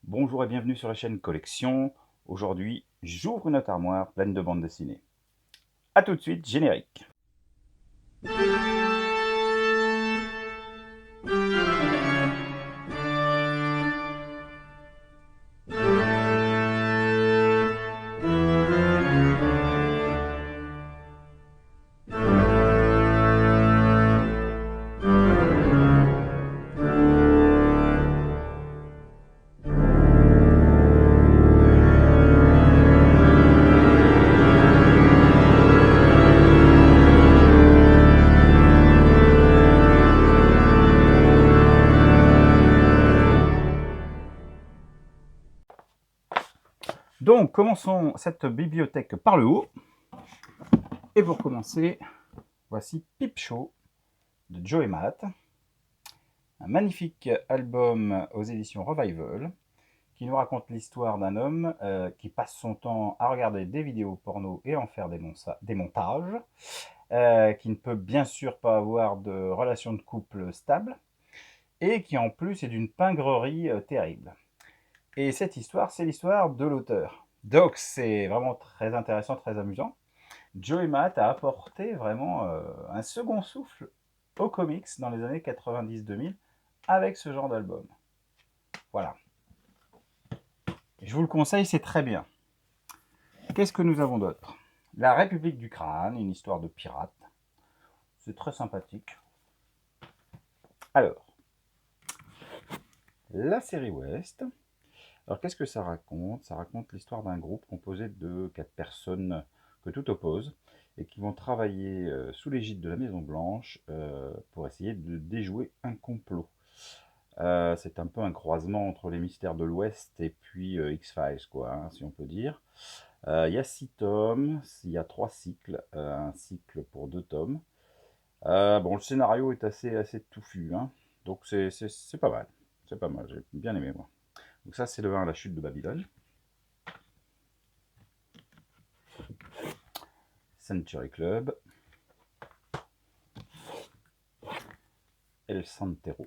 Bonjour et bienvenue sur la chaîne Collection. Aujourd'hui, j'ouvre une armoire pleine de bandes dessinées. A tout de suite, générique. Donc, commençons cette bibliothèque par le haut. Et pour commencer, voici Peep Show de Joe et Matt. Un magnifique album aux éditions Revival qui nous raconte l'histoire d'un homme qui passe son temps à regarder des vidéos porno et en faire des montages, qui ne peut bien sûr pas avoir de relation de couple stable et qui en plus est d'une pingrerie terrible. Et cette histoire, c'est l'histoire de l'auteur. Donc c'est vraiment très intéressant, très amusant. Joe et Matt a apporté vraiment un second souffle aux comics dans les années 90-2000 avec ce genre d'album. Voilà. Je vous le conseille, c'est très bien. Qu'est-ce que nous avons d'autre? La République du Crâne, une histoire de pirate. C'est très sympathique. Alors, la série West. Alors, qu'est-ce que ça raconte? Ça raconte l'histoire d'un groupe composé de 4 personnes que tout oppose et qui vont travailler sous l'égide de la Maison Blanche pour essayer de déjouer un complot. C'est un peu un croisement entre les mystères de l'Ouest et puis X-Files, quoi, hein, si on peut dire. Il y a 6 tomes, il y a 3 cycles, un cycle pour 2 tomes. Bon, le scénario est assez touffu, hein, donc c'est pas mal. C'est pas mal, j'ai bien aimé, moi. Donc ça, c'est le 1, la chute de Babylone. Century Club. El Santero.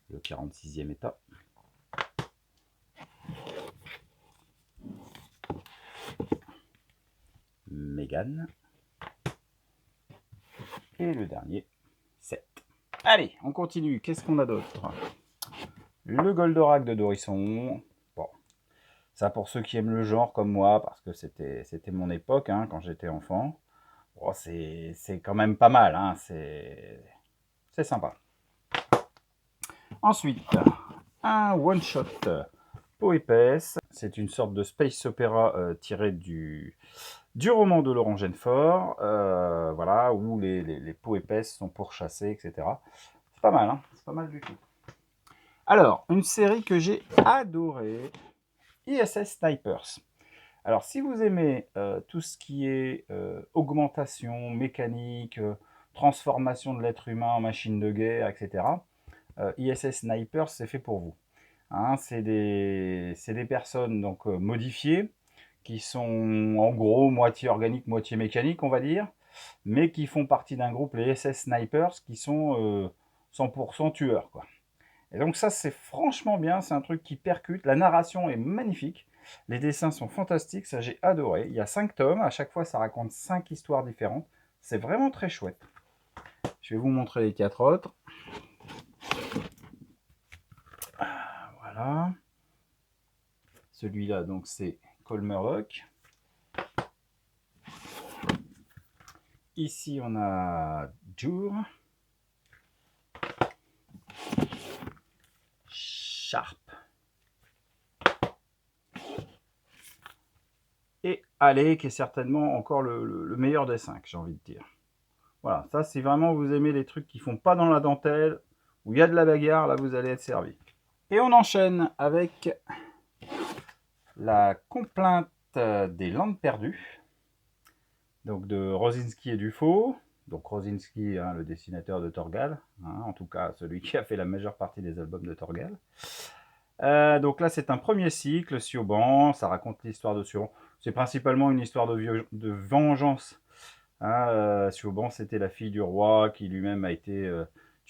Le 46e état. Megan. Et le dernier, 7. Allez, on continue. Qu'est-ce qu'on a d'autre? Le Goldorak de Dorisson. Bon, ça pour ceux qui aiment le genre comme moi, parce que c'était mon époque, hein, quand j'étais enfant. Bon, c'est quand même pas mal, hein, c'est sympa. Ensuite, un one-shot peau épaisse. C'est une sorte de space opéra tiré du roman de Laurent Genefort, voilà, où les peaux épaisses sont pourchassées, etc. C'est pas mal, hein, c'est pas mal du tout. Alors, une série que j'ai adorée, ISS Snipers. Alors, si vous aimez tout ce qui est augmentation, mécanique, transformation de l'être humain en machine de guerre, etc., ISS Snipers, c'est fait pour vous. Hein, c'est des personnes donc modifiées, qui sont en gros moitié organiques, moitié mécaniques, on va dire, mais qui font partie d'un groupe, les SS Snipers, qui sont 100% tueurs, quoi. Et donc ça, c'est franchement bien, c'est un truc qui percute, la narration est magnifique, les dessins sont fantastiques, ça j'ai adoré. Il y a 5 tomes, à chaque fois ça raconte 5 histoires différentes, c'est vraiment très chouette. Je vais vous montrer les 4 autres. Voilà. Celui-là, donc c'est Colmerlock. Ici, on a Jur. Sharp. Et Allez, qui est certainement encore le meilleur des 5, j'ai envie de dire. Voilà, ça, si vraiment vous aimez les trucs qui font pas dans la dentelle, où il y a de la bagarre, là, vous allez être servi. Et on enchaîne avec la complainte des Landes perdues, donc de Rosinski et Dufaux. Donc Rosinski, hein, le dessinateur de Torgal, hein, en tout cas celui qui a fait la majeure partie des albums de Torgal. Donc là, c'est un premier cycle, Siauban, ça raconte l'histoire de Siauban. C'est principalement une histoire de vengeance. Hein, Siauban, c'était la fille du roi qui lui-même a été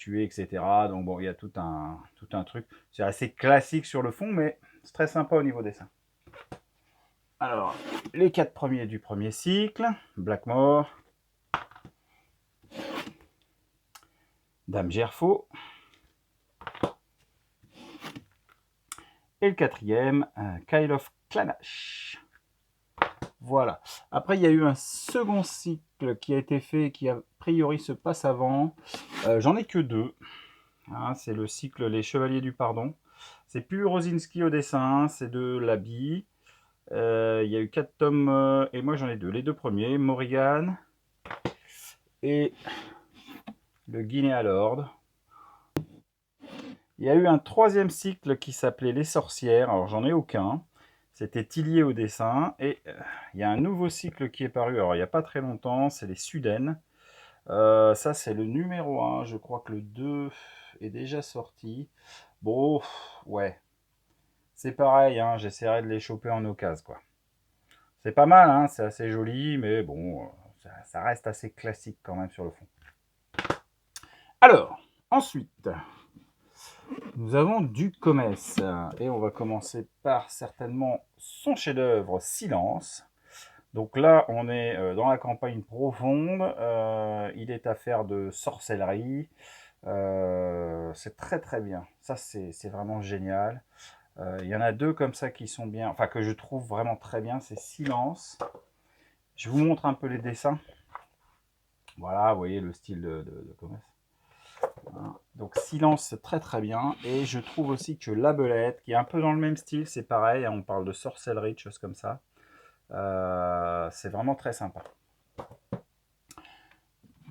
tuer, etc. Donc bon, il y a tout un truc. C'est assez classique sur le fond, mais c'est très sympa au niveau dessin. Alors, les 4 premiers du premier cycle, Blackmore, Dame Gerfaut, et le 4e, Kyle of Clanash. Voilà. Après, il y a eu un second cycle qui a été fait, qui a priori se passe avant. J'en ai que 2. Hein, c'est le cycle Les Chevaliers du Pardon. C'est plus Rosinski au dessin, c'est de Labi. Il y a eu 4 tomes, et moi j'en ai 2. Les 2 premiers, Morrigan et le Guinea Lord. Il y a eu un 3e cycle qui s'appelait Les Sorcières, alors j'en ai aucun. C'était Tillier au dessin, et il y a un nouveau cycle qui est paru, alors il n'y a pas très longtemps, c'est Les Sudaines. Ça c'est le numéro 1, je crois que le 2 est déjà sorti. Bon, ouais, c'est pareil, hein, j'essaierai de les choper en occasion, quoi. C'est pas mal, hein, c'est assez joli, mais bon, ça reste assez classique quand même sur le fond. Alors, ensuite, nous avons du Comès, et on va commencer par certainement son chef-d'œuvre Silence. Donc là, on est dans la campagne profonde, il est affaire de sorcellerie, c'est très très bien, ça c'est vraiment génial. Il y en a 2 comme ça qui sont bien, enfin que je trouve vraiment très bien, c'est Silence. Je vous montre un peu les dessins. Voilà, vous voyez le style de Comès. Donc Silence, c'est très très bien. Et je trouve aussi que La Belette, qui est un peu dans le même style, c'est pareil, on parle de sorcellerie, de choses comme ça. C'est vraiment très sympa.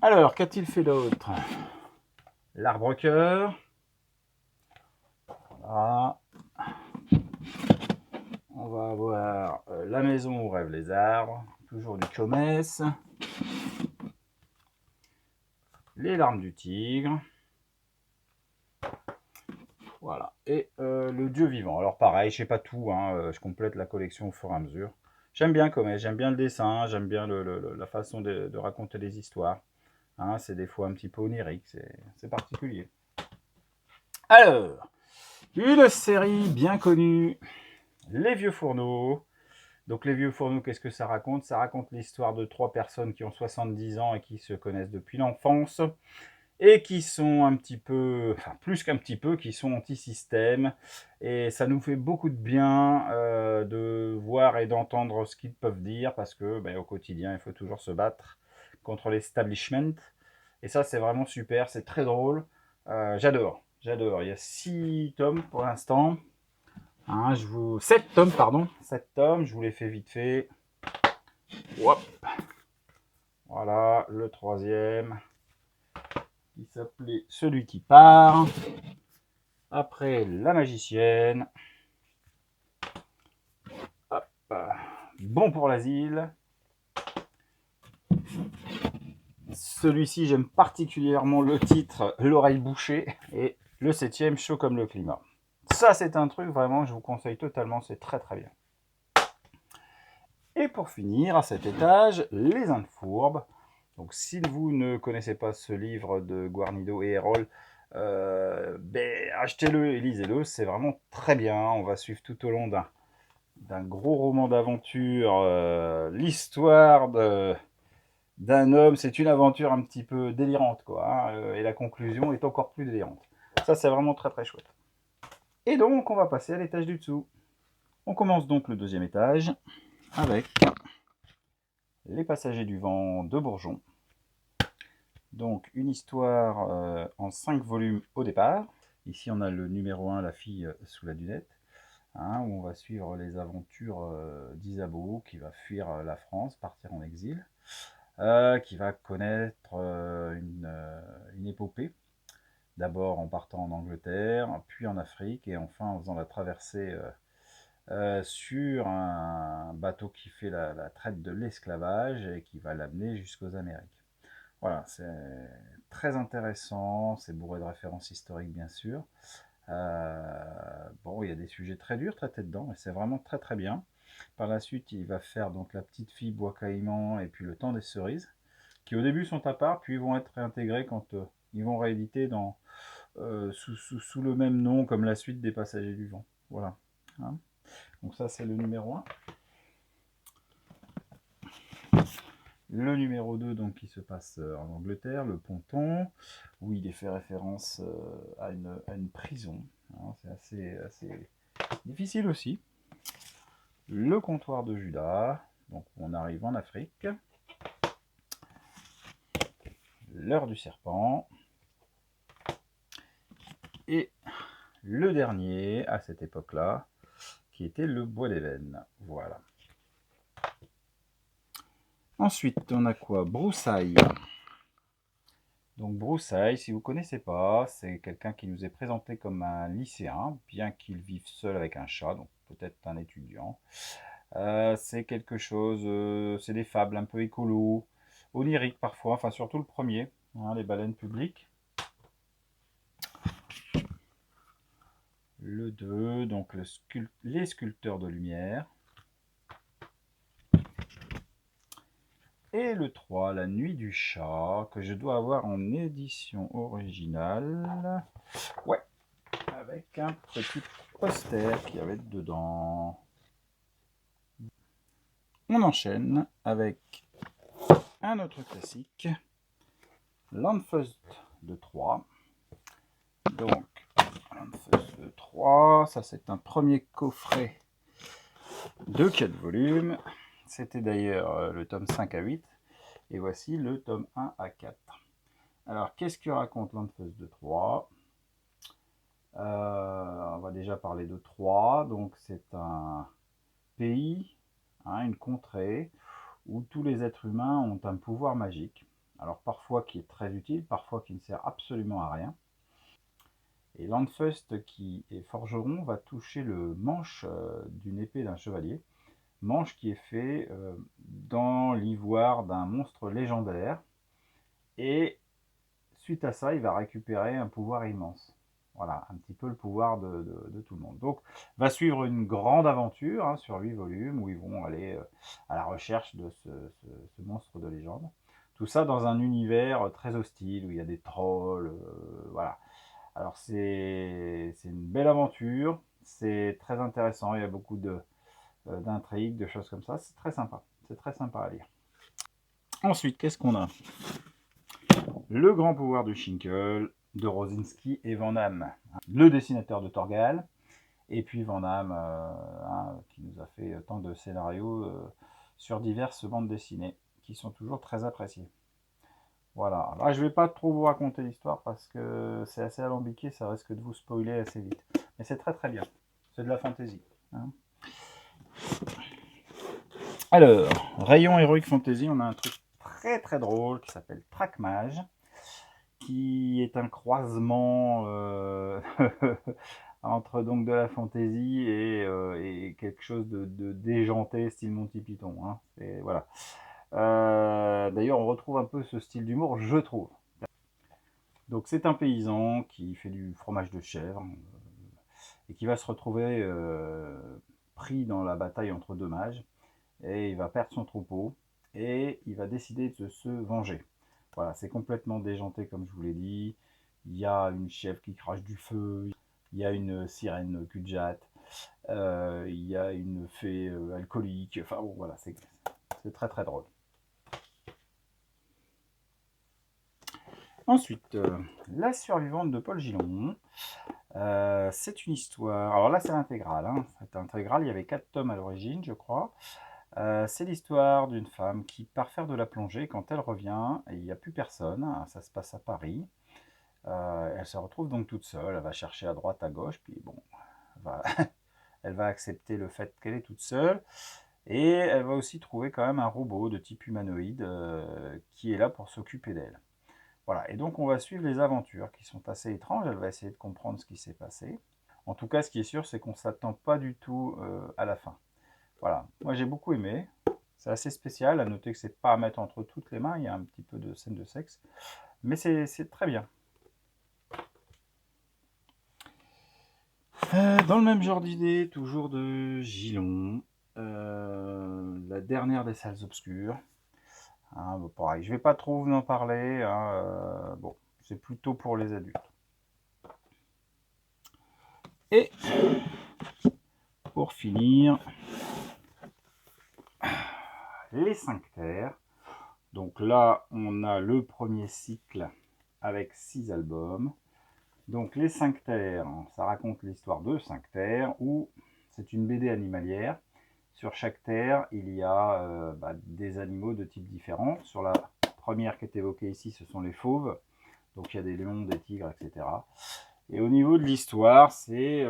Alors, qu'a-t-il fait d'autre? L'Arbre-Cœur. Voilà. On va avoir La Maison où rêvent les arbres. Toujours du Comès. Les Larmes du Tigre. Voilà. Et le Dieu vivant. Alors pareil, je sais pas tout, hein, je complète la collection au fur et à mesure. J'aime bien Comès, j'aime bien le dessin, j'aime bien la façon de raconter les histoires. Hein, c'est des fois un petit peu onirique, c'est particulier. Alors, une série bien connue, Les Vieux Fourneaux. Donc les Vieux Fourneaux, qu'est-ce que ça raconte? Ça raconte l'histoire de 3 personnes qui ont 70 ans et qui se connaissent depuis l'enfance, et qui sont un petit peu, enfin plus qu'un petit peu, qui sont anti-système. Et ça nous fait beaucoup de bien de voir et d'entendre ce qu'ils peuvent dire, parce que au quotidien, il faut toujours se battre contre l'establishment. Et ça, c'est vraiment super, c'est très drôle. J'adore. Il y a 6 tomes pour l'instant. 7 tomes, pardon. 7 tomes, je vous les fais vite fait. Hop. Voilà, le 3e. Qui s'appelait Celui qui part. Après, La Magicienne. Hop. Bon pour l'asile. Celui-ci, j'aime particulièrement le titre, L'oreille bouchée. Et le 7e, Chaud comme le climat. Ça, c'est un truc vraiment, je vous conseille totalement, c'est très très bien. Et pour finir, à cet étage, Les Indes fourbes. Donc, si vous ne connaissez pas ce livre de Guarnido et Erol, achetez-le et lisez-le, c'est vraiment très bien. On va suivre tout au long d'un gros roman d'aventure l'histoire d'un homme. C'est une aventure un petit peu délirante, quoi, hein, et la conclusion est encore plus délirante. Ça, c'est vraiment très très chouette. Et donc, on va passer à l'étage du dessous. On commence donc le 2e étage avec Les Passagers du vent de Bourgeon. Donc une histoire en 5 volumes au départ. Ici on a le numéro 1, La fille sous la dunette, hein, où on va suivre les aventures d'Isabeau, qui va fuir la France, partir en exil, qui va connaître une épopée, d'abord en partant en Angleterre, puis en Afrique, et enfin en faisant la traversée sur un bateau qui fait la traite de l'esclavage et qui va l'amener jusqu'aux Amériques. Voilà, c'est très intéressant, c'est bourré de références historiques bien sûr. Bon, il y a des sujets très durs traités dedans, mais c'est vraiment très très bien. Par la suite, il va faire donc La petite fille, Bois Caïman et puis Le temps des cerises, qui au début sont à part, puis vont être réintégrés quand ils vont rééditer dans sous le même nom comme la suite des Passagers du Vent. Voilà. Hein, donc ça, c'est le numéro 1. Le numéro 2, donc, qui se passe en Angleterre, le ponton, où il est fait référence à une prison. Hein, c'est assez difficile aussi. Le comptoir de Judas, donc on arrive en Afrique. L'heure du serpent. Et le dernier, à cette époque-là, qui était le bois d'ébène. Voilà. Ensuite, on a quoi? Broussailles. Donc Broussailles, si vous ne connaissez pas, c'est quelqu'un qui nous est présenté comme un lycéen, bien qu'il vive seul avec un chat, donc peut-être un étudiant. C'est quelque chose, c'est des fables un peu écolo, oniriques parfois, enfin surtout le premier, hein, les baleines publiques. Le 2, donc les sculpteurs de lumière. Et le 3, la nuit du chat, que je dois avoir en édition originale. Ouais, avec un petit poster qui va être dedans. On enchaîne avec un autre classique, Landfust de 3. Donc, Landfust de 3, ça c'est un premier coffret de 4 volumes. C'était d'ailleurs le tome 5 à 8. Et voici le tome 1 à 4. Alors, qu'est-ce que raconte Landfust de 3 ? On va déjà parler de Troie. Donc, c'est un pays, hein, une contrée, où tous les êtres humains ont un pouvoir magique. Alors, parfois qui est très utile, parfois qui ne sert absolument à rien. Et Landfust, qui est forgeron, va toucher le manche d'une épée d'un chevalier. Manche qui est fait dans l'ivoire d'un monstre légendaire. Et suite à ça, il va récupérer un pouvoir immense. Voilà, un petit peu le pouvoir de tout le monde. Donc, va suivre une grande aventure hein, sur 8 volumes où ils vont aller à la recherche de ce monstre de légende. Tout ça dans un univers très hostile où il y a des trolls. Voilà. Alors, c'est une belle aventure. C'est très intéressant. Il y a beaucoup d'intrigues, de choses comme ça. C'est très sympa. C'est très sympa à lire. Ensuite, qu'est-ce qu'on a? Le grand pouvoir du Schinkel, de Rosinski et Van Damme, le dessinateur de Torgal, et puis Van Damme, qui nous a fait tant de scénarios sur diverses bandes dessinées, qui sont toujours très appréciées. Voilà, là je ne vais pas trop vous raconter l'histoire parce que c'est assez alambiqué, ça risque de vous spoiler assez vite. Mais c'est très très bien, c'est de la fantaisie. Hein. Alors, rayon Heroic Fantasy, on a un truc très très drôle qui s'appelle Trackmage, qui est un croisement entre donc de la fantaisie et quelque chose de déjanté style Monty Python. Hein. Voilà. D'ailleurs, on retrouve un peu ce style d'humour, je trouve. Donc c'est un paysan qui fait du fromage de chèvre et qui va se retrouver pris dans la bataille entre deux mages et il va perdre son troupeau et il va décider de se venger. Voilà, c'est complètement déjanté comme je vous l'ai dit. Il y a une chèvre qui crache du feu, il y a une sirène cul de jatte, il y a une fée alcoolique. Enfin bon, voilà, c'est très très drôle. Ensuite, La survivante de Paul Gillon. C'est une histoire. Alors là, c'est l'intégrale. Hein. C'est intégrale. Il y avait 4 tomes à l'origine, je crois. C'est l'histoire d'une femme qui part faire de la plongée. Quand elle revient, il n'y a plus personne. Ça se passe à Paris. Elle se retrouve donc toute seule. Elle va chercher à droite, à gauche. Puis bon, elle va accepter le fait qu'elle est toute seule. Et elle va aussi trouver quand même un robot de type humanoïde qui est là pour s'occuper d'elle. Voilà, et donc on va suivre les aventures qui sont assez étranges. Elle va essayer de comprendre ce qui s'est passé. En tout cas, ce qui est sûr, c'est qu'on ne s'attend pas du tout à la fin. Voilà, moi j'ai beaucoup aimé. C'est assez spécial, à noter que c'est pas à mettre entre toutes les mains, il y a un petit peu de scène de sexe. Mais c'est très bien. Dans le même genre d'idée, toujours de Gillon, la dernière des salles obscures. Hein, bon, pareil, je vais pas trop vous en parler. Hein, bon, c'est plutôt pour les adultes. Et pour finir, les 5 terres. Donc là, on a le premier cycle avec 6 albums. Donc les 5 terres, ça raconte l'histoire de 5 terres, où c'est une BD animalière. Sur chaque terre, il y a des animaux de types différents. Sur la première qui est évoquée ici, ce sont les fauves. Donc il y a des lions, des tigres, etc. Et au niveau de l'histoire, c'est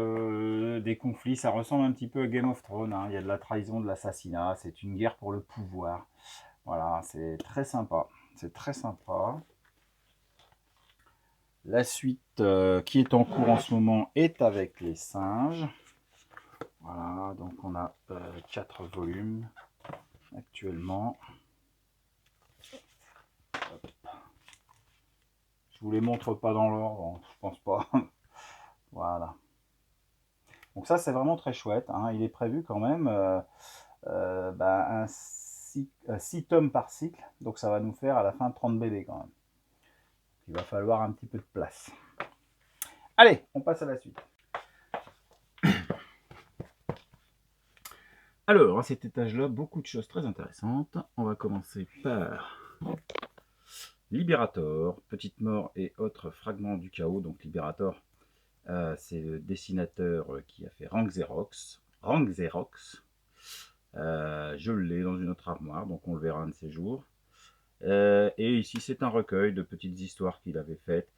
des conflits. Ça ressemble un petit peu à Game of Thrones. Hein. Il y a de la trahison, de l'assassinat. C'est une guerre pour le pouvoir. Voilà, c'est très sympa. C'est très sympa. La suite qui est en cours en ce moment est avec les singes. Voilà, donc on a 4 volumes actuellement. Hop. Je vous les montre pas dans l'ordre, je pense pas. Voilà. Donc ça c'est vraiment très chouette. Hein. Il est prévu quand même un 6 tomes par cycle. Donc ça va nous faire à la fin 30 BD quand même. Il va falloir un petit peu de place. Allez, on passe à la suite. Alors, à cet étage-là, beaucoup de choses très intéressantes. On va commencer par Liberator, Petite Mort et autres fragments du chaos. Donc Liberator, c'est le dessinateur qui a fait Rank Xerox. Je l'ai dans une autre armoire, donc on le verra un de ces jours. Et ici, c'est un recueil de petites histoires qu'il avait faites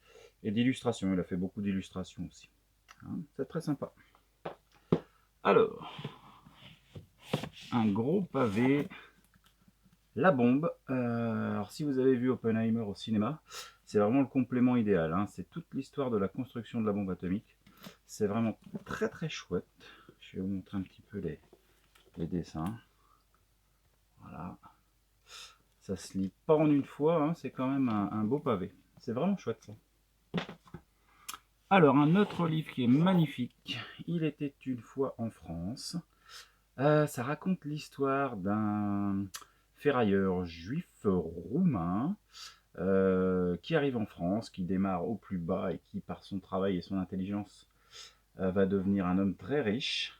et d'illustrations. Il a fait beaucoup d'illustrations aussi. Hein, c'est très sympa. Alors, un gros pavé. La bombe. Alors, si vous avez vu Oppenheimer au cinéma, c'est vraiment le complément idéal. Hein. C'est toute l'histoire de la construction de la bombe atomique. C'est vraiment très très chouette. Je vais vous montrer un petit peu les dessins. Voilà. Ça se lit pas en une fois, hein. C'est quand même un beau pavé. C'est vraiment chouette ça. Alors, un autre livre qui est magnifique. Il était une fois en France. Ça raconte l'histoire d'un ferrailleur juif roumain qui arrive en France, qui démarre au plus bas et qui, par son travail et son intelligence, va devenir un homme très riche.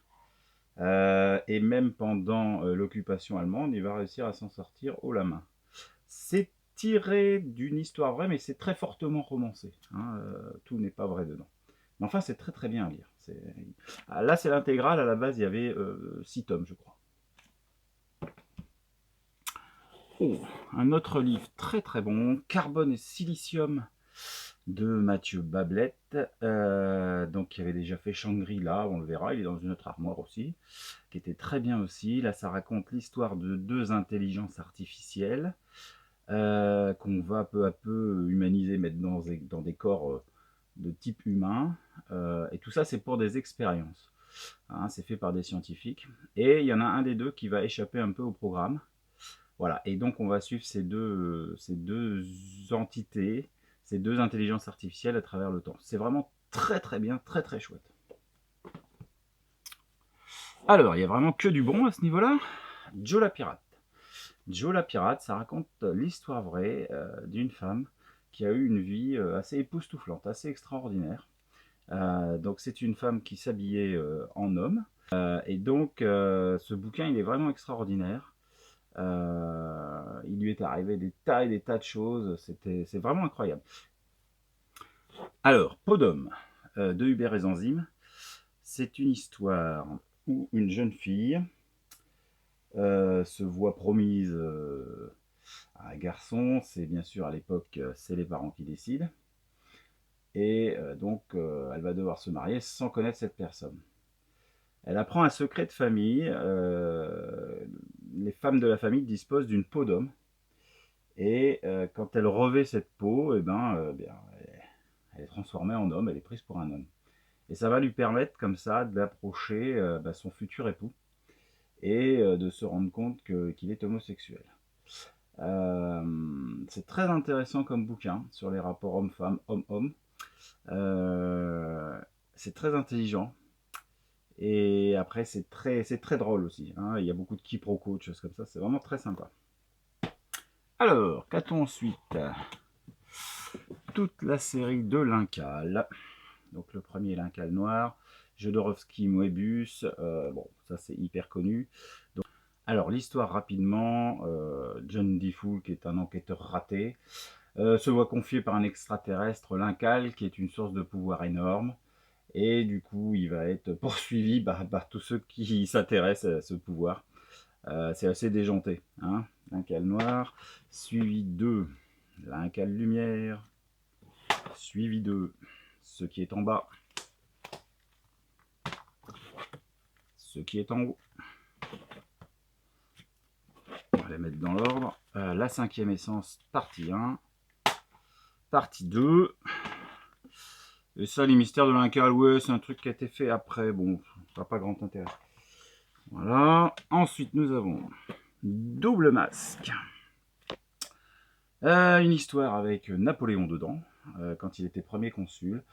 Et même pendant l'occupation allemande, il va réussir à s'en sortir haut la main. C'est tiré d'une histoire vraie, mais c'est très fortement romancé. Hein, tout n'est pas vrai dedans. Mais enfin, c'est très très bien à lire. Là, c'est l'intégrale. À la base, il y avait 6 tomes, je crois. Oh, un autre livre très très bon, Carbone et Silicium de Mathieu Bablette, donc qui avait déjà fait Shangri-La, on le verra, il est dans une autre armoire aussi, qui était très bien aussi. Là, ça raconte l'histoire de 2 intelligences artificielles qu'on va peu à peu humaniser, mettre dans des corps de type humain, et tout ça c'est pour des expériences. Hein, c'est fait par des scientifiques, et il y en a un des deux qui va échapper un peu au programme. Voilà, et donc on va suivre ces deux entités, ces 2 intelligences artificielles à travers le temps. C'est vraiment très très bien, très très chouette. Alors, il n'y a vraiment que du bon à ce niveau-là. Joe la pirate. Joe la pirate, ça raconte l'histoire vraie d'une femme qui a eu une vie assez époustouflante, assez extraordinaire. Donc c'est une femme qui s'habillait en homme. Et donc ce bouquin, il est vraiment extraordinaire. Il lui est arrivé des tas et des tas de choses. C'est vraiment incroyable. Alors, Podum de Hubert et Zanzime, c'est une histoire où une jeune fille se voit promise à un garçon. C'est bien sûr à l'époque, c'est les parents qui décident. Et donc, elle va devoir se marier sans connaître cette personne. Elle apprend un secret de famille. Les femmes de la famille disposent d'une peau d'homme. Et quand elle revêt cette peau, elle est transformée en homme, elle est prise pour un homme. Et ça va lui permettre comme ça d'approcher son futur époux et de se rendre compte qu'il est homosexuel. C'est très intéressant comme bouquin sur les rapports homme-femme, homme-homme. C'est très intelligent. Et après, c'est très drôle aussi. Hein. Il y a beaucoup de quiproquos, de choses comme ça. C'est vraiment très sympa. Alors, qu'a-t-on ensuite? Toute la série de l'Incal. Donc le premier, l'Incal noir. Jodorowsky, Moebius. Bon, ça c'est hyper connu. Donc, alors l'histoire rapidement. John Defoe, qui est un enquêteur raté, se voit confié par un extraterrestre, l'Incal, qui est une source de pouvoir énorme. Et du coup, il va être poursuivi par tous ceux qui s'intéressent à ce pouvoir. C'est assez déjanté. Hein, l'Incal noir, suivi de l'Incal lumière, suivi de ce qui est en bas, ce qui est en haut. On va les mettre dans l'ordre. La cinquième essence, partie 1. Partie 2. Et ça, les mystères de l'Incal, ouais, c'est un truc qui a été fait après. Bon, ça n'a pas grand intérêt. Voilà. Ensuite, nous avons Double Masque. Une histoire avec Napoléon dedans, quand il était premier consul.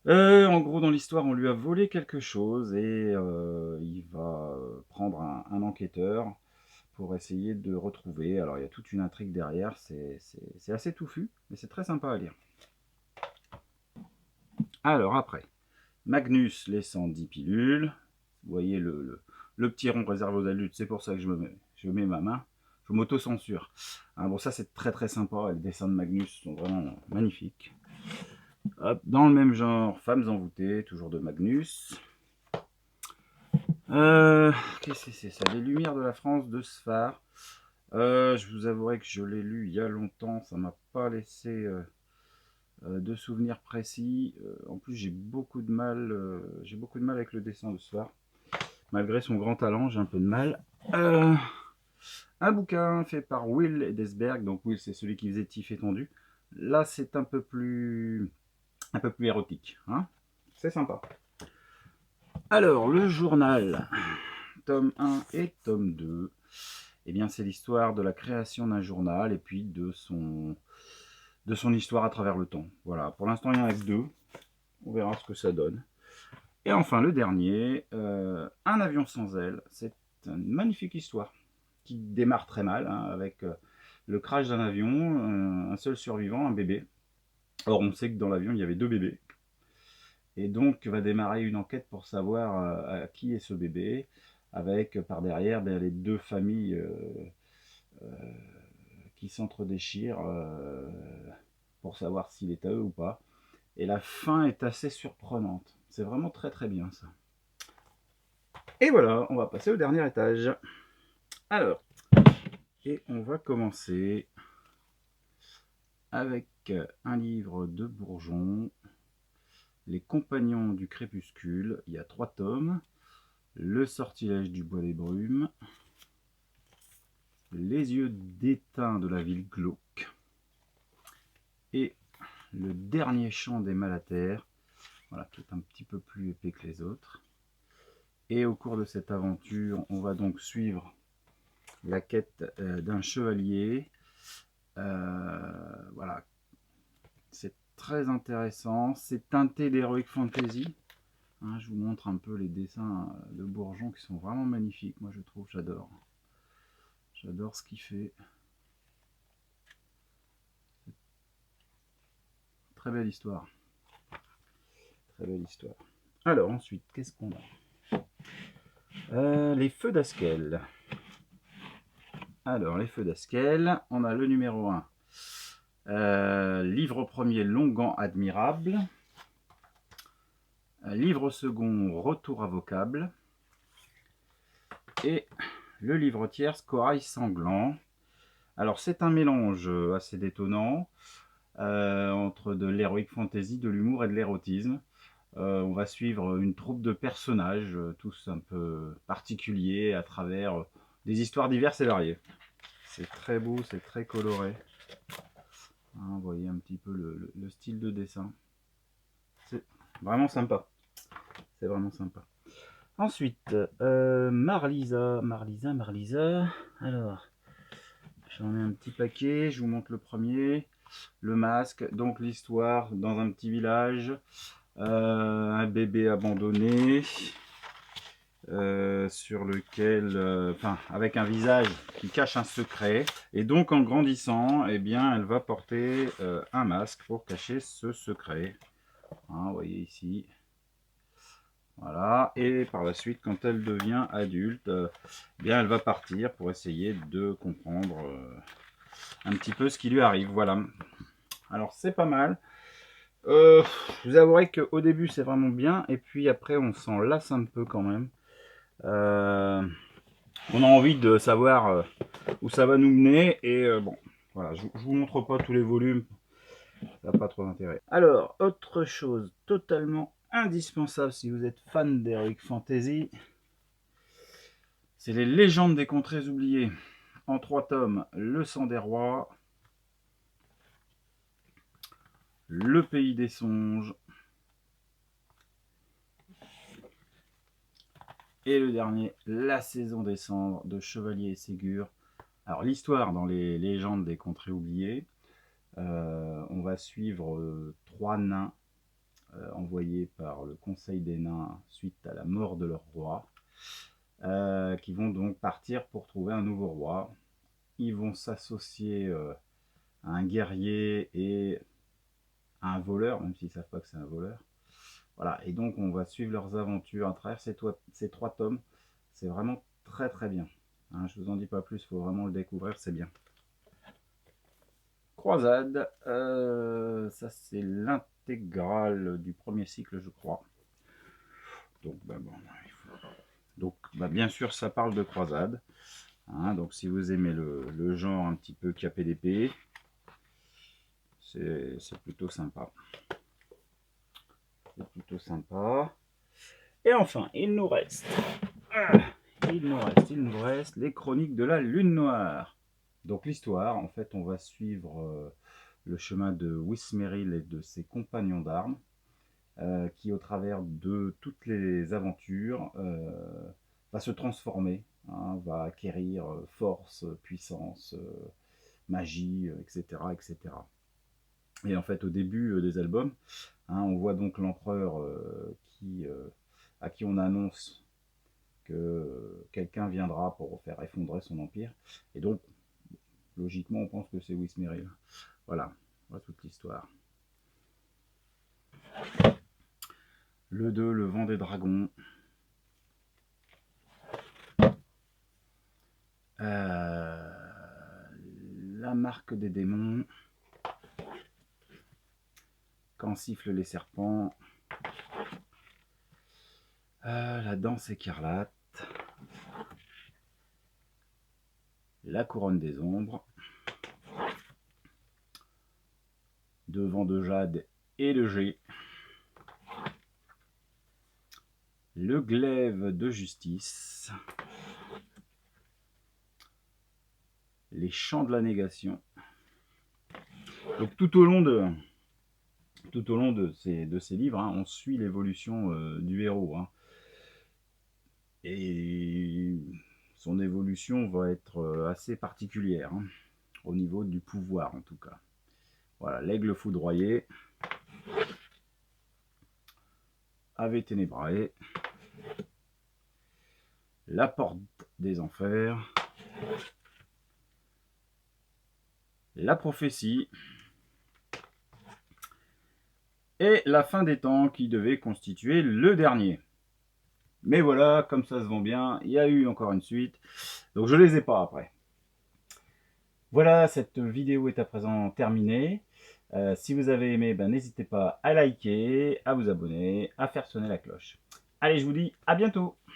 En gros, dans l'histoire, on lui a volé quelque chose et il va prendre un enquêteur pour essayer de retrouver. Alors, il y a toute une intrigue derrière. C'est assez touffu, mais c'est très sympa à lire. Alors, après, Magnus laissant 10 pilules. Vous voyez le petit rond réservé aux adultes, c'est pour ça que je mets ma main. Je m'auto-censure. Hein, bon, ça, c'est très très sympa. Les dessins de Magnus sont vraiment magnifiques. Hop, dans le même genre, Femmes envoûtées, toujours de Magnus. Qu'est-ce que c'est ça? Les Lumières de la France de Sfar. Je vous avouerai que je l'ai lu il y a longtemps. Ça m'a pas laissé de souvenirs précis. En plus, j'ai beaucoup de mal avec le dessin de Sfar. Malgré son grand talent, j'ai un peu de mal. Un bouquin fait par Will Edesberg. Donc Will, c'est celui qui faisait Tif étendu. Là, c'est un peu plus érotique. Hein, c'est sympa. Alors, le journal, tome 1 et tome 2. Eh bien, c'est l'histoire de la création d'un journal et puis de son histoire à travers le temps. Voilà, pour l'instant, il y en a que 2. On verra ce que ça donne. Et enfin, le dernier, Un avion sans aile. C'est une magnifique histoire qui démarre très mal, hein, avec le crash d'un avion, un seul survivant, un bébé. Or, on sait que dans l'avion, il y avait 2 bébés. Et donc, va démarrer une enquête pour savoir à qui est ce bébé, avec par derrière les 2 familles qui s'entre-déchirent pour savoir s'il est à eux ou pas. Et la fin est assez surprenante. C'est vraiment très très bien ça. Et voilà, on va passer au dernier étage. Alors, et on va commencer avec un livre de Bourgeon, Les Compagnons du Crépuscule. Il y a 3 tomes. Le Sortilège du Bois des Brumes. Les Yeux d'étain de la ville glauque. Et Le Dernier Chant des Malaterres. Voilà, qui est un petit peu plus épais que les autres. Et au cours de cette aventure, on va donc suivre la quête d'un chevalier. Voilà, c'est très intéressant. C'est teinté d'heroic fantasy. Hein, je vous montre un peu les dessins de Bourgeon qui sont vraiment magnifiques. Moi, je trouve, j'adore. J'adore ce qu'il fait. Très belle histoire. Très belle histoire. Alors, ensuite, qu'est-ce qu'on a? Les Feux d'Askel. Alors, les Feux d'Askel, on a le numéro 1. Livre premier, Longan admirable. Livre second, Retour à vocable. Et le livre tierce, Corail sanglant. Alors, c'est un mélange assez détonnant entre de l'heroic fantasy, de l'humour et de l'érotisme. On va suivre une troupe de personnages, tous un peu particuliers, à travers des histoires diverses et variées. C'est très beau, c'est très coloré. Hein, vous voyez un petit peu le style de dessin. C'est vraiment sympa. C'est vraiment sympa. Ensuite, Marlisa. Alors, j'en ai un petit paquet. Je vous montre le premier. Le masque. Donc l'histoire dans un petit village. Un bébé abandonné. Sur lequel, avec un visage qui cache un secret, et donc en grandissant, eh bien, elle va porter un masque pour cacher ce secret. Hein, vous voyez ici. Voilà, et par la suite, quand elle devient adulte, bien elle va partir pour essayer de comprendre un petit peu ce qui lui arrive. Voilà. Alors c'est pas mal. Je vous avouerai qu'au début c'est vraiment bien, et puis après on s'en lasse un peu quand même. On a envie de savoir où ça va nous mener, et bon, voilà, je vous montre pas tous les volumes, ça n'a pas trop d'intérêt. Alors, autre chose totalement indispensable si vous êtes fan d'Heroic Fantasy, c'est les légendes des contrées oubliées. En 3 tomes, le sang des rois, le pays des songes, et le dernier, la saison des cendres de Chevalier et Ségur. Alors l'histoire dans les légendes des contrées oubliées, on va suivre 3 nains envoyés par le Conseil des nains suite à la mort de leur roi, qui vont donc partir pour trouver un nouveau roi. Ils vont s'associer à un guerrier et à un voleur, même s'ils ne savent pas que c'est un voleur. Voilà, et donc on va suivre leurs aventures à travers ces 3 tomes. C'est vraiment très très bien. Hein, je vous en dis pas plus, il faut vraiment le découvrir, c'est bien. Croisade, ça c'est l'intégrale du premier cycle, je crois. Donc, bien sûr, ça parle de croisade. Hein, donc si vous aimez le genre un petit peu KPDP, c'est plutôt sympa. C'est plutôt sympa. Et enfin, il nous reste les chroniques de la Lune Noire. Donc l'histoire, en fait, on va suivre le chemin de Wysmeril et de ses compagnons d'armes, qui, au travers de toutes les aventures, va se transformer, hein, va acquérir force, puissance, magie, etc., etc. Et en fait, au début des albums, hein, on voit donc l'empereur à qui on annonce que quelqu'un viendra pour faire effondrer son empire. Et donc, logiquement, on pense que c'est Wysmeril. Voilà toute l'histoire. Le 2, le vent des dragons. La marque des démons. Quand sifflent les serpents. La danse écarlate. La couronne des ombres. Devant de jade et de jet. Le glaive de justice. Les chants de la négation. Donc tout au long de ces livres, hein, on suit l'évolution du héros. Hein. Et son évolution va être assez particulière, hein, au niveau du pouvoir en tout cas. Voilà, l'aigle foudroyé, Ave Ténébrae, la porte des enfers, la prophétie, et la fin des temps qui devait constituer le dernier. Mais voilà, comme ça se vend bien, il y a eu encore une suite, donc je les ai pas après. Voilà, cette vidéo est à présent terminée. Si vous avez aimé, n'hésitez pas à liker, à vous abonner, à faire sonner la cloche. Allez, je vous dis à bientôt.